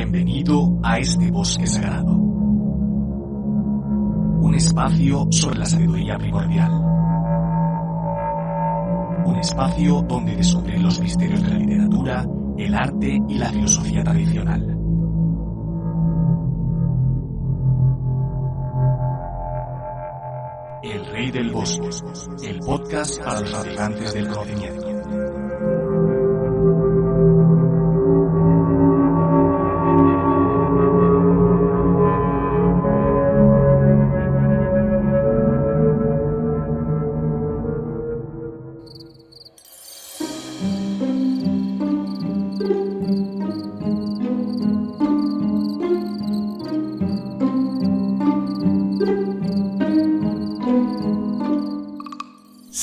Bienvenido a este bosque sagrado. Un espacio sobre la sabiduría primordial. Un espacio donde descubrir los misterios de la literatura, el arte y la filosofía tradicional. El Rey del Bosque, el podcast para los navegantes del conocimiento.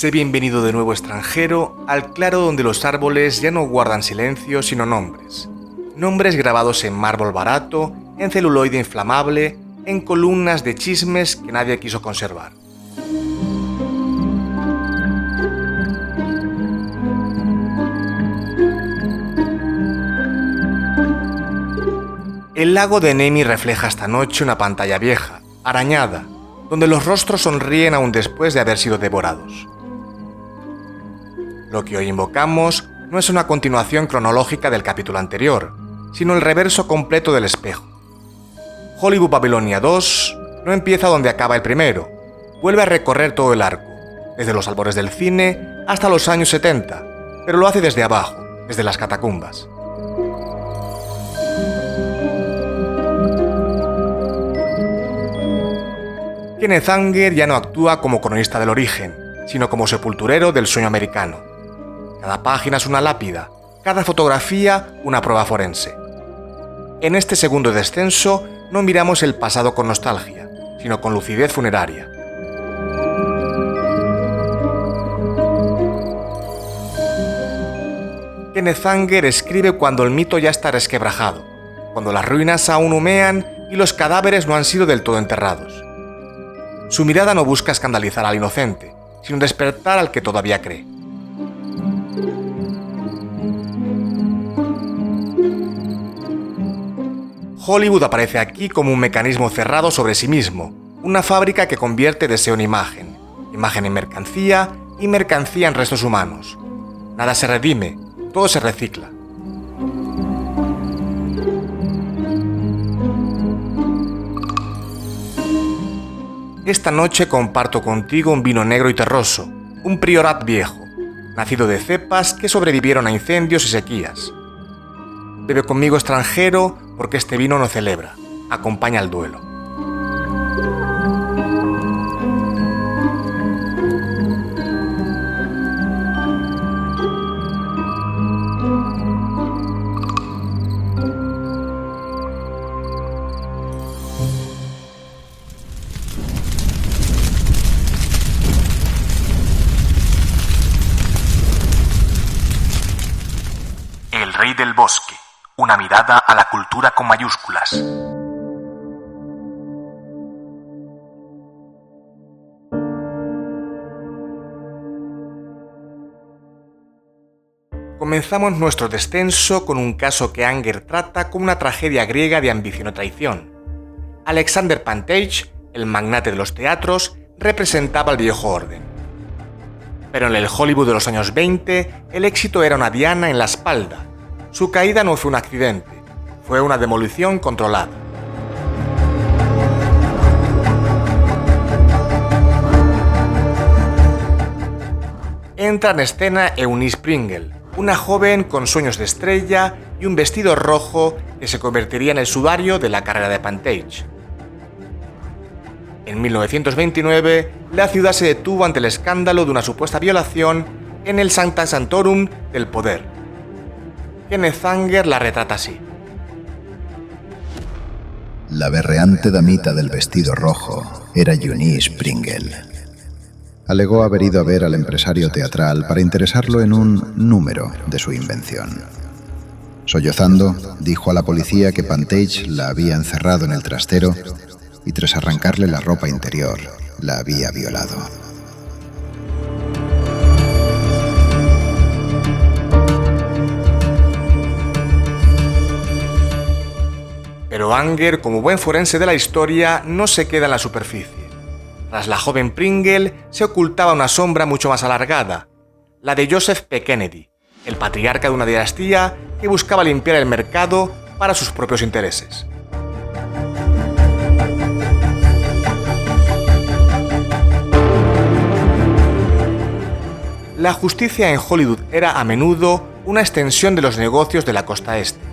Sé bienvenido de nuevo extranjero al claro donde los árboles ya no guardan silencio sino nombres. Nombres grabados en mármol barato, en celuloide inflamable, en columnas de chismes que nadie quiso conservar. El lago de Nemi refleja esta noche una pantalla vieja, arañada, donde los rostros sonríen aún después de haber sido devorados. Lo que hoy invocamos no es una continuación cronológica del capítulo anterior, sino el reverso completo del espejo. Hollywood Babilonia 2 no empieza donde acaba el primero, vuelve a recorrer todo el arco, desde los albores del cine hasta los años 70, pero lo hace desde abajo, desde las catacumbas. Kenneth Anger ya no actúa como cronista del origen, sino como sepulturero del sueño americano. Cada página es una lápida, cada fotografía una prueba forense. En este segundo descenso no miramos el pasado con nostalgia, sino con lucidez funeraria. Kenneth Anger escribe cuando el mito ya está resquebrajado, cuando las ruinas aún humean y los cadáveres no han sido del todo enterrados. Su mirada no busca escandalizar al inocente, sino despertar al que todavía cree. Hollywood aparece aquí como un mecanismo cerrado sobre sí mismo, una fábrica que convierte deseo en imagen, imagen en mercancía y mercancía en restos humanos. Nada se redime, todo se recicla. Esta noche comparto contigo un vino negro y terroso, un priorat viejo, nacido de cepas que sobrevivieron a incendios y sequías. Bebe conmigo extranjero porque este vino no celebra, acompaña al duelo. El Rey del Bosque, una mirada a la cultura con mayúsculas. Comenzamos nuestro descenso con un caso que Anger trata como una tragedia griega de ambición o traición. Alexander Pantage, el magnate de los teatros, representaba al viejo orden. Pero en el Hollywood de los años 20, el éxito era una diana en la espalda. Su caída no fue un accidente, fue una demolición controlada. Entra en escena Eunice Pringle, una joven con sueños de estrella y un vestido rojo que se convertiría en el sudario de la carrera de Pantage. En 1929, la ciudad se detuvo ante el escándalo de una supuesta violación en el Sancta Sanctorum del poder. Kenneth Anger la retrata así. La berreante damita del vestido rojo era Eunice Pringle. Alegó haber ido a ver al empresario teatral para interesarlo en un número de su invención. Sollozando, dijo a la policía que Pantage la había encerrado en el trastero y tras arrancarle la ropa interior, la había violado. Pero Anger, como buen forense de la historia, no se queda en la superficie. Tras la joven Pringle se ocultaba una sombra mucho más alargada, la de Joseph P. Kennedy, el patriarca de una dinastía que buscaba limpiar el mercado para sus propios intereses. La justicia en Hollywood era a menudo una extensión de los negocios de la costa este.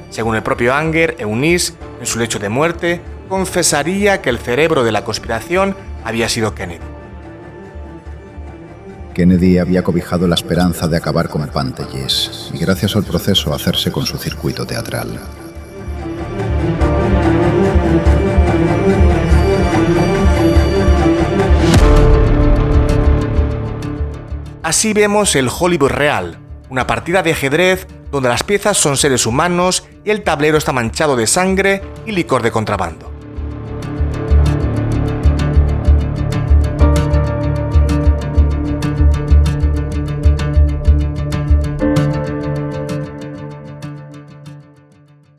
Según el propio Anger, Eunice, en su lecho de muerte, confesaría que el cerebro de la conspiración había sido Kennedy. Kennedy había cobijado la esperanza de acabar con Pantellis y gracias al proceso hacerse con su circuito teatral. Así vemos el Hollywood real, una partida de ajedrez donde las piezas son seres humanos y el tablero está manchado de sangre y licor de contrabando.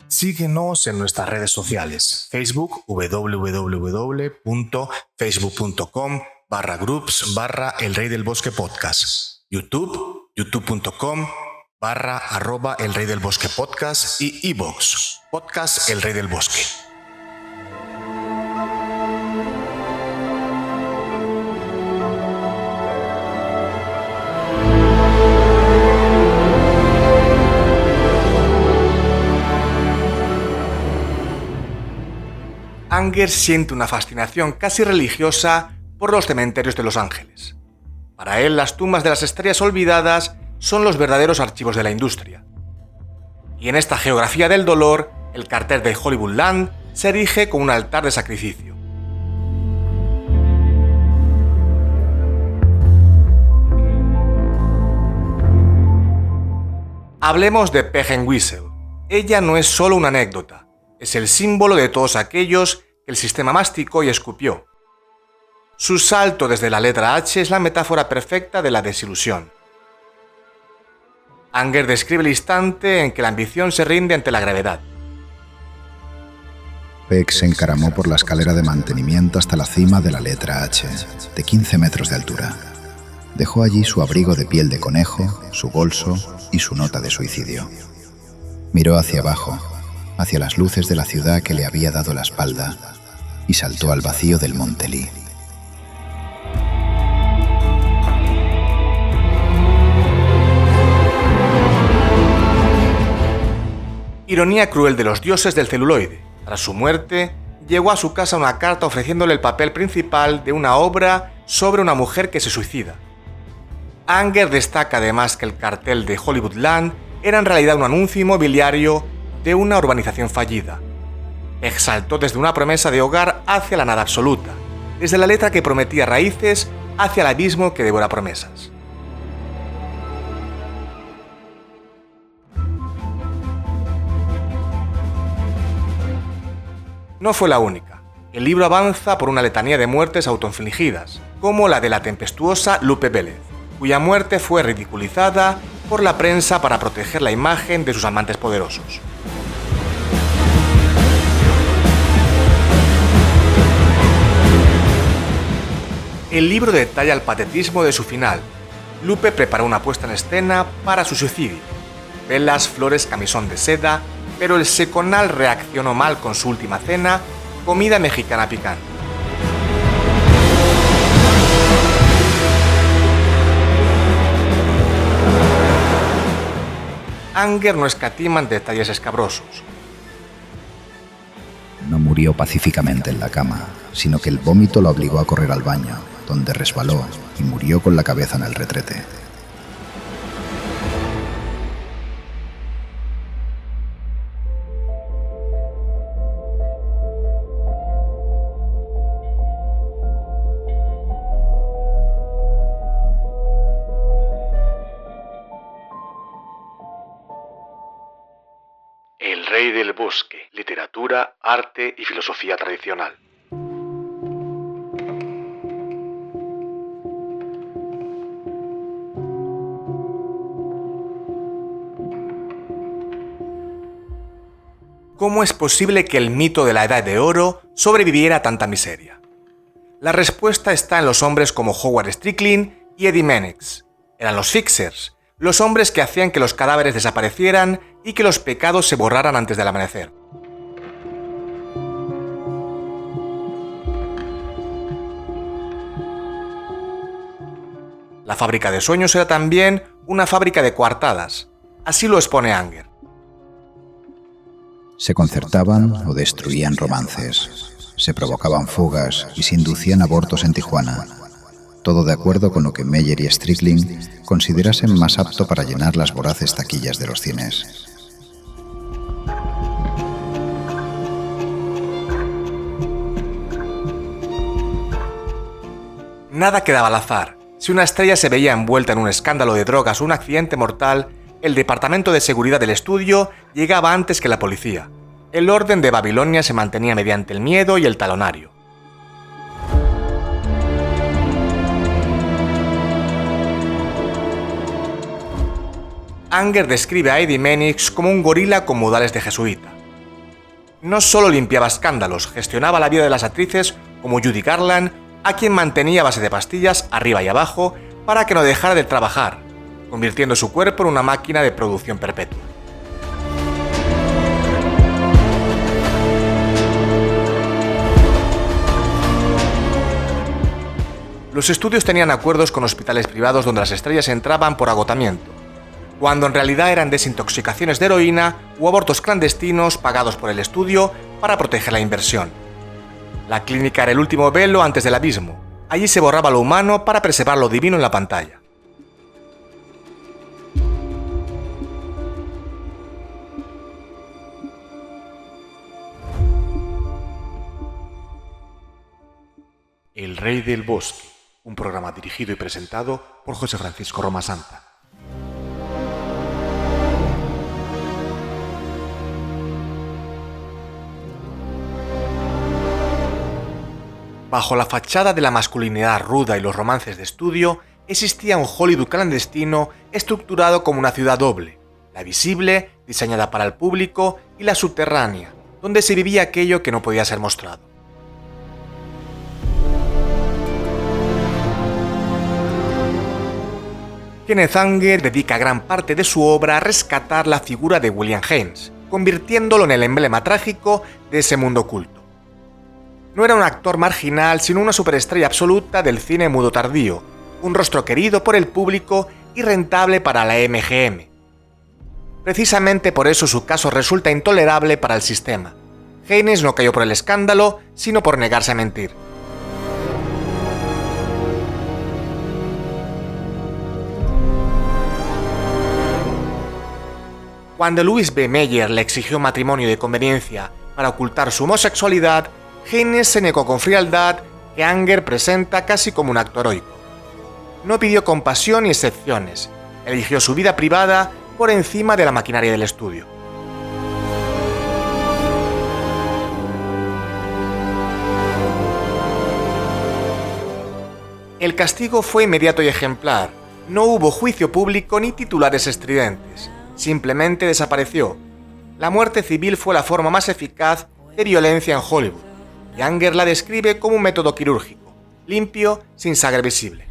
Síguenos en nuestras redes sociales. Facebook, www.facebook.com/groups/El Rey del Bosque Podcast. YouTube, youtube.com/El Rey del Bosque Podcast y iVoox, Podcast El Rey del Bosque. Anger siente una fascinación casi religiosa por los cementerios de Los Ángeles. Para él, las tumbas de las estrellas olvidadas son los verdaderos archivos de la industria. Y en esta geografía del dolor, el cartel de Hollywoodland se erige como un altar de sacrificio. Hablemos de Peggy Whistle. Ella no es solo una anécdota. Es el símbolo de todos aquellos que el sistema masticó y escupió. Su salto desde la letra H es la metáfora perfecta de la desilusión. Anger describe el instante en que la ambición se rinde ante la gravedad. Peck se encaramó por la escalera de mantenimiento hasta la cima de la letra H, de 15 metros de altura. Dejó allí su abrigo de piel de conejo, su bolso y su nota de suicidio. Miró hacia abajo, hacia las luces de la ciudad que le había dado la espalda, y saltó al vacío del Monte Lee. Ironía cruel de los dioses del celuloide. Tras su muerte, llegó a su casa una carta ofreciéndole el papel principal de una obra sobre una mujer que se suicida. Anger destaca además que el cartel de Hollywoodland era en realidad un anuncio inmobiliario de una urbanización fallida. Exaltó desde una promesa de hogar hacia la nada absoluta, desde la letra que prometía raíces hacia el abismo que devora promesas. No fue la única. El libro avanza por una letanía de muertes autoinfligidas, como la de la tempestuosa Lupe Vélez, cuya muerte fue ridiculizada por la prensa para proteger la imagen de sus amantes poderosos. El libro detalla el patetismo de su final. Lupe preparó una puesta en escena para su suicidio. Velas, flores, camisón de seda, pero el seconal reaccionó mal con su última cena, comida mexicana picante. Anger no escatima en detalles escabrosos. No murió pacíficamente en la cama, sino que el vómito lo obligó a correr al baño, donde resbaló y murió con la cabeza en el retrete. El Rey del Bosque, literatura, arte y filosofía tradicional. ¿cómo es posible que el mito de la Edad de Oro sobreviviera a tanta miseria? La respuesta está en los hombres como Howard Strickland y Eddie Mannix. Eran los fixers, los hombres que hacían que los cadáveres desaparecieran y que los pecados se borraran antes del amanecer. La fábrica de sueños era también una fábrica de coartadas. Así lo expone Anger. Se concertaban o destruían romances, se provocaban fugas y se inducían abortos en Tijuana. Todo de acuerdo con lo que Meyer y Strickland considerasen más apto para llenar las voraces taquillas de los cines. Nada quedaba al azar. Si una estrella se veía envuelta en un escándalo de drogas o un accidente mortal, el departamento de seguridad del estudio llegaba antes que la policía. El orden de Babilonia se mantenía mediante el miedo y el talonario. Anger describe a Eddie Mannix como un gorila con modales de jesuita. No solo limpiaba escándalos, gestionaba la vida de las actrices como Judy Garland, a quien mantenía a base de pastillas arriba y abajo para que no dejara de trabajar, convirtiendo su cuerpo en una máquina de producción perpetua. Los estudios tenían acuerdos con hospitales privados donde las estrellas entraban por agotamiento, cuando en realidad eran desintoxicaciones de heroína o abortos clandestinos pagados por el estudio para proteger la inversión. La clínica era el último velo antes del abismo. Allí se borraba lo humano para preservar lo divino en la pantalla. El Rey del Bosque, un programa dirigido y presentado por José Francisco Roma Santa. Bajo la fachada de la masculinidad ruda y los romances de estudio, existía un Hollywood clandestino estructurado como una ciudad doble, la visible, diseñada para el público, y la subterránea, donde se vivía aquello que no podía ser mostrado. Kenneth Anger dedica gran parte de su obra a rescatar la figura de William Haynes, convirtiéndolo en el emblema trágico de ese mundo oculto. No era un actor marginal, sino una superestrella absoluta del cine mudo tardío, un rostro querido por el público y rentable para la MGM. Precisamente por eso su caso resulta intolerable para el sistema. Haynes no cayó por el escándalo, sino por negarse a mentir. Cuando Louis B. Mayer le exigió matrimonio de conveniencia para ocultar su homosexualidad, Haynes se negó con frialdad, que Anger presenta casi como un acto heroico. No pidió compasión ni excepciones, eligió su vida privada por encima de la maquinaria del estudio. El castigo fue inmediato y ejemplar. No hubo juicio público ni titulares estridentes. Simplemente desapareció. La muerte civil fue la forma más eficaz de violencia en Hollywood, y Anger la describe como un método quirúrgico, limpio, sin sangre visible.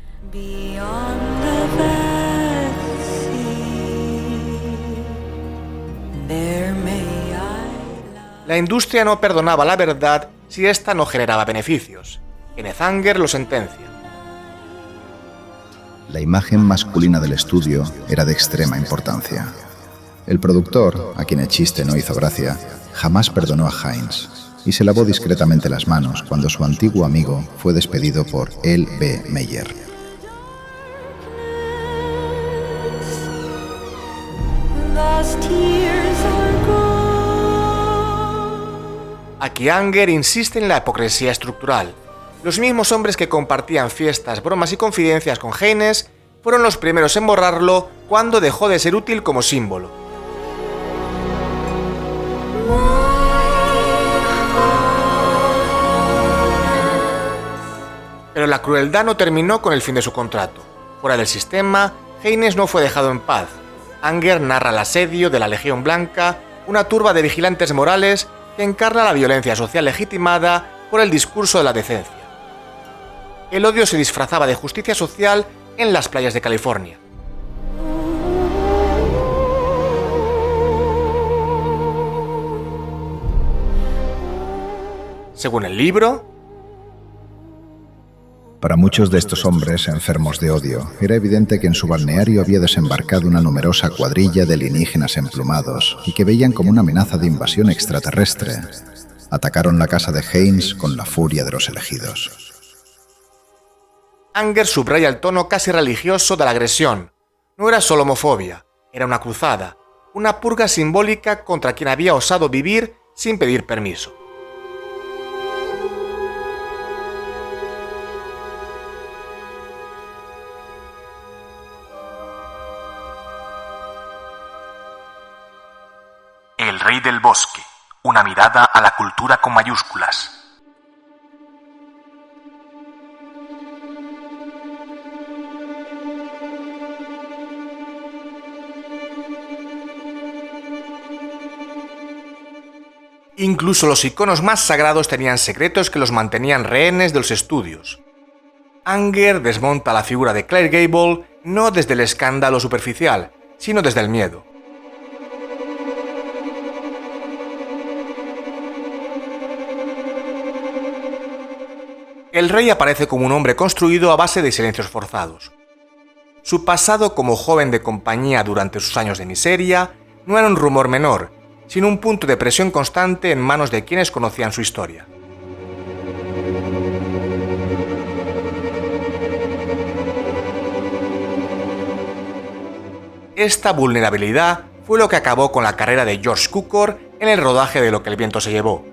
La industria no perdonaba la verdad si ésta no generaba beneficios. Kenneth Anger lo sentencia. La imagen masculina del estudio era de extrema importancia. El productor, a quien el chiste no hizo gracia, jamás perdonó a Haynes y se lavó discretamente las manos cuando su antiguo amigo fue despedido por L. B. Mayer. Aquí Anger insiste en la hipocresía estructural. Los mismos hombres que compartían fiestas, bromas y confidencias con Haynes fueron los primeros en borrarlo cuando dejó de ser útil como símbolo. Pero la crueldad no terminó con el fin de su contrato. Fuera del sistema, Haynes no fue dejado en paz. Anger narra el asedio de la Legión Blanca, una turba de vigilantes morales que encarna la violencia social legitimada por el discurso de la decencia. El odio se disfrazaba de justicia social en las playas de California. Según el libro, para muchos de estos hombres enfermos de odio, era evidente que en su balneario había desembarcado una numerosa cuadrilla de alienígenas emplumados y que veían como una amenaza de invasión extraterrestre. Atacaron la casa de Haynes con la furia de los elegidos. Anger subraya el tono casi religioso de la agresión. No era solo homofobia, era una cruzada, una purga simbólica contra quien había osado vivir sin pedir permiso. El Rey del Bosque, una mirada a la cultura con mayúsculas. Incluso los iconos más sagrados tenían secretos que los mantenían rehenes de los estudios. Anger desmonta la figura de Clark Gable no desde el escándalo superficial, sino desde el miedo. El rey aparece como un hombre construido a base de silencios forzados. Su pasado como joven de compañía durante sus años de miseria no era un rumor menor, sino un punto de presión constante en manos de quienes conocían su historia. Esta vulnerabilidad fue lo que acabó con la carrera de George Cukor en el rodaje de Lo que el viento se llevó.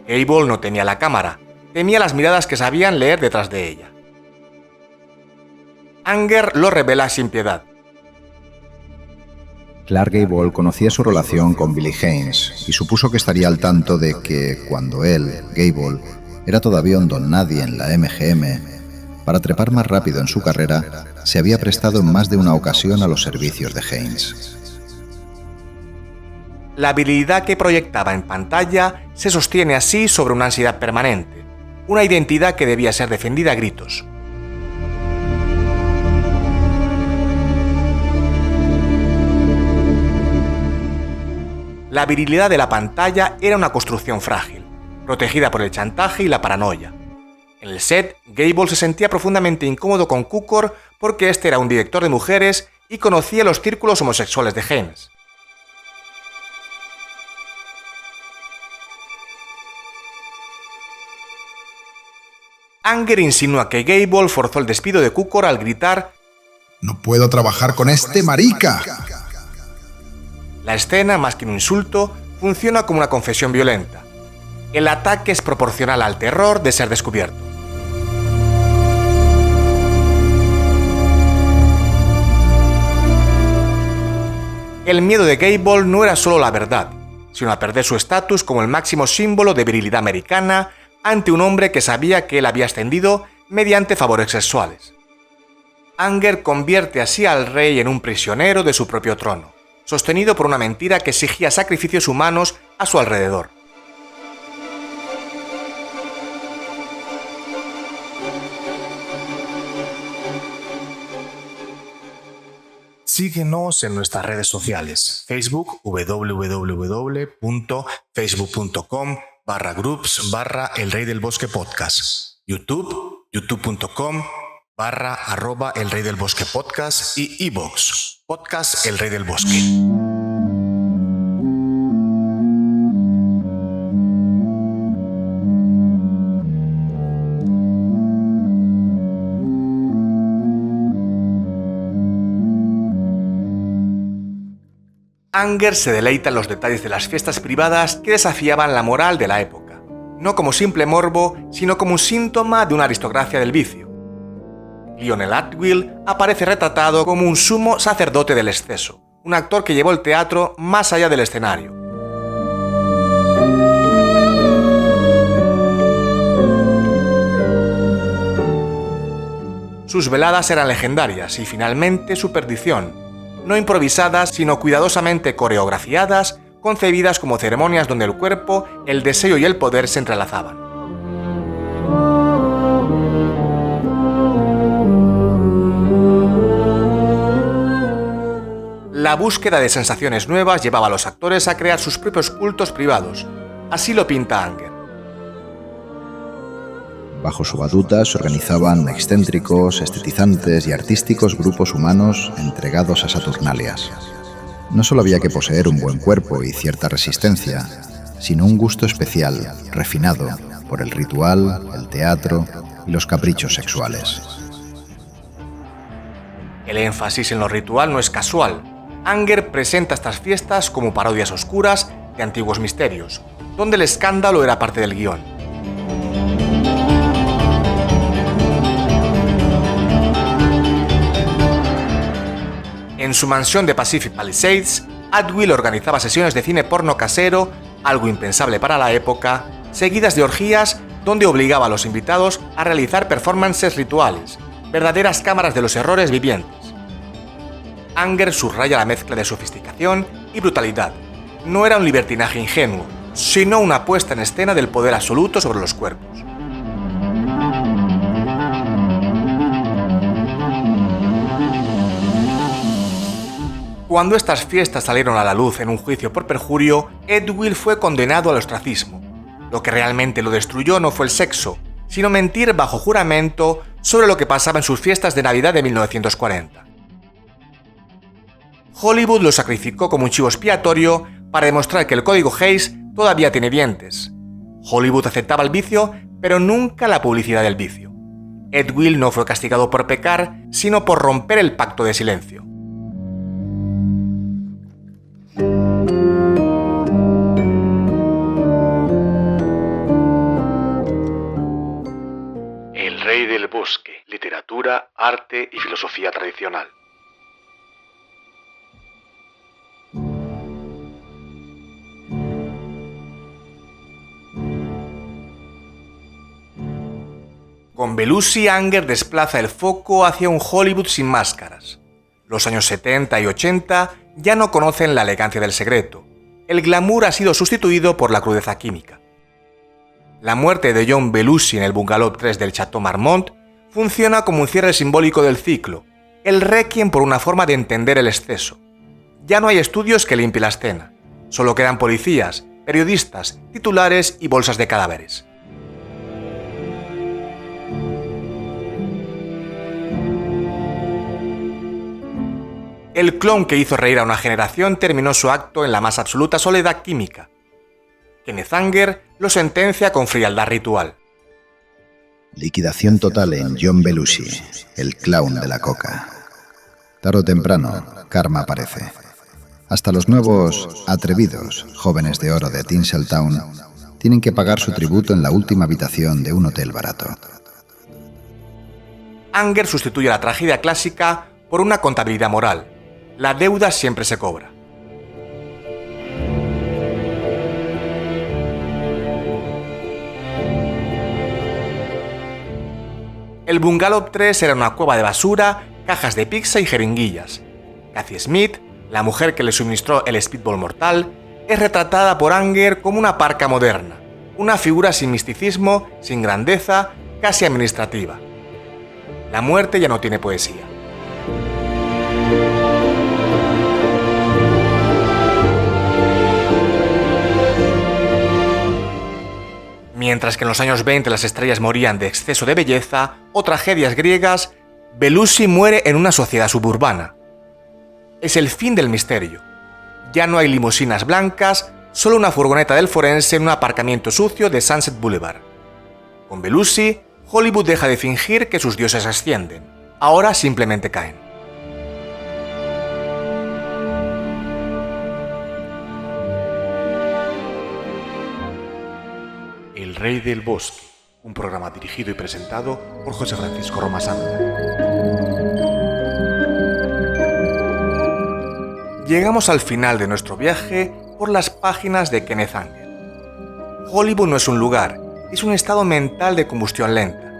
Gable no temía la cámara, temía las miradas que sabían leer detrás de ella. Anger lo revela sin piedad. Clark Gable conocía su relación con Billy Haynes y supuso que estaría al tanto de que, cuando él, Gable, era todavía un don nadie en la MGM, para trepar más rápido en su carrera, se había prestado en más de una ocasión a los servicios de Haynes. La habilidad que proyectaba en pantalla se sostiene así sobre una ansiedad permanente, una identidad que debía ser defendida a gritos. La virilidad de la pantalla era una construcción frágil, protegida por el chantaje y la paranoia. En el set, Gable se sentía profundamente incómodo con Cukor porque este era un director de mujeres y conocía los círculos homosexuales de Haynes. Anger insinúa que Gable forzó el despido de Cukor al gritar «¡No puedo trabajar con este marica!». La escena, más que un insulto, funciona como una confesión violenta. El ataque es proporcional al terror de ser descubierto. El miedo de Gable no era solo la verdad, sino a perder su estatus como el máximo símbolo de virilidad americana ante un hombre que sabía que él había ascendido mediante favores sexuales. Anger convierte así al rey en un prisionero de su propio trono, sostenido por una mentira que exigía sacrificios humanos a su alrededor. Síguenos en nuestras redes sociales. Facebook, www.facebook.com/groups/El Rey del Bosque Podcast. YouTube, youtube.com/El Rey del Bosque Podcast y iVoox, Podcast El Rey del Bosque. Anger se deleita en los detalles de las fiestas privadas que desafiaban la moral de la época, no como simple morbo, sino como un síntoma de una aristocracia del vicio. Lionel Atwill aparece retratado como un sumo sacerdote del exceso, un actor que llevó el teatro más allá del escenario. Sus veladas eran legendarias y finalmente su perdición, no improvisadas sino cuidadosamente coreografiadas concebidas como ceremonias donde el cuerpo, el deseo y el poder se entrelazaban. La búsqueda de sensaciones nuevas llevaba a los actores a crear sus propios cultos privados. Así lo pinta Anger. Bajo su batuta se organizaban excéntricos, estetizantes y artísticos grupos humanos entregados a Saturnalias. No solo había que poseer un buen cuerpo y cierta resistencia, sino un gusto especial, refinado, por el ritual, el teatro y los caprichos sexuales. El énfasis en lo ritual no es casual. Anger presenta estas fiestas como parodias oscuras de antiguos misterios, donde el escándalo era parte del guión. En su mansión de Pacific Palisades, Atwill organizaba sesiones de cine porno casero, algo impensable para la época, seguidas de orgías donde obligaba a los invitados a realizar performances rituales, verdaderas cámaras de los errores vivientes. Anger subraya la mezcla de sofisticación y brutalidad. No era un libertinaje ingenuo, sino una puesta en escena del poder absoluto sobre los cuerpos. Cuando estas fiestas salieron a la luz en un juicio por perjurio, Atwill fue condenado al ostracismo. Lo que realmente lo destruyó no fue el sexo, sino mentir bajo juramento sobre lo que pasaba en sus fiestas de Navidad de 1940. Hollywood lo sacrificó como un chivo expiatorio para demostrar que el código Hays todavía tiene dientes. Hollywood aceptaba el vicio, pero nunca la publicidad del vicio. Atwill no fue castigado por pecar, sino por romper el pacto de silencio. El rey del bosque, literatura, arte y filosofía tradicional. Con Belushi, Anger desplaza el foco hacia un Hollywood sin máscaras. Los años 70 y 80 ya no conocen la elegancia del secreto. El glamour ha sido sustituido por la crudeza química. La muerte de John Belushi en el Bungalow 3 del Chateau Marmont funciona como un cierre simbólico del ciclo, el requiem por una forma de entender el exceso. Ya no hay estudios que limpien la escena, solo quedan policías, periodistas, titulares y bolsas de cadáveres. El clon que hizo reír a una generación terminó su acto en la más absoluta soledad química. Kenneth Anger lo sentencia con frialdad ritual. Liquidación total en John Belushi, el clown de la coca. Tarde o temprano, karma aparece. Hasta los nuevos atrevidos jóvenes de oro de Tinseltown tienen que pagar su tributo en la última habitación de un hotel barato. Anger sustituye la tragedia clásica por una contabilidad moral. La deuda siempre se cobra. El Bungalow 3 era una cueva de basura, cajas de pizza y jeringuillas. Cathy Smith, la mujer que le suministró el speedball mortal, es retratada por Anger como una parca moderna, una figura sin misticismo, sin grandeza, casi administrativa. La muerte ya no tiene poesía. Mientras que en los años 20 las estrellas morían de exceso de belleza o tragedias griegas, Belushi muere en una sociedad suburbana. Es el fin del misterio. Ya no hay limusinas blancas, solo una furgoneta del forense en un aparcamiento sucio de Sunset Boulevard. Con Belushi, Hollywood deja de fingir que sus dioses ascienden. Ahora simplemente caen. El rey del bosque, un programa dirigido y presentado por José Francisco Romasanta. Llegamos al final de nuestro viaje por las páginas de Kenneth Anger. Hollywood no es un lugar, es un estado mental de combustión lenta.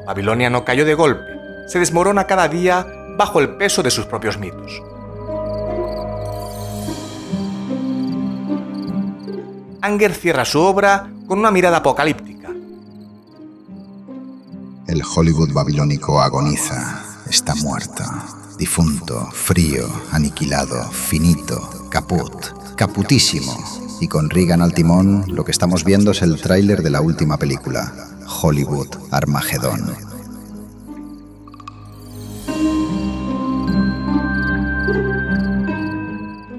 Babilonia no cayó de golpe, se desmorona cada día bajo el peso de sus propios mitos. Anger cierra su obra con una mirada apocalíptica. El Hollywood babilónico agoniza, está muerto, difunto, frío, aniquilado, finito, caputísimo. Y con Reagan al timón, lo que estamos viendo es el tráiler de la última película, Hollywood Armagedón.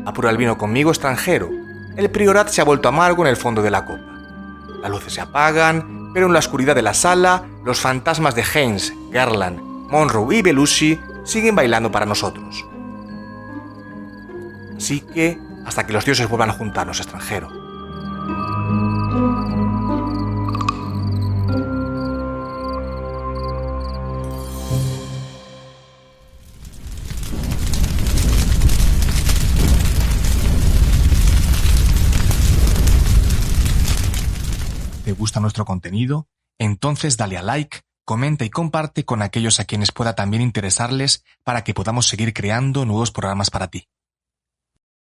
Apura el vino conmigo, extranjero. El priorat se ha vuelto amargo en el fondo de la copa. Las luces se apagan, pero en la oscuridad de la sala, los fantasmas de Haynes, Garland, Monroe y Belushi siguen bailando para nosotros. Así que, hasta que los dioses vuelvan a juntarnos, extranjero. ¿Te gusta nuestro contenido? Entonces dale a like, comenta y comparte con aquellos a quienes pueda también interesarles para que podamos seguir creando nuevos programas para ti.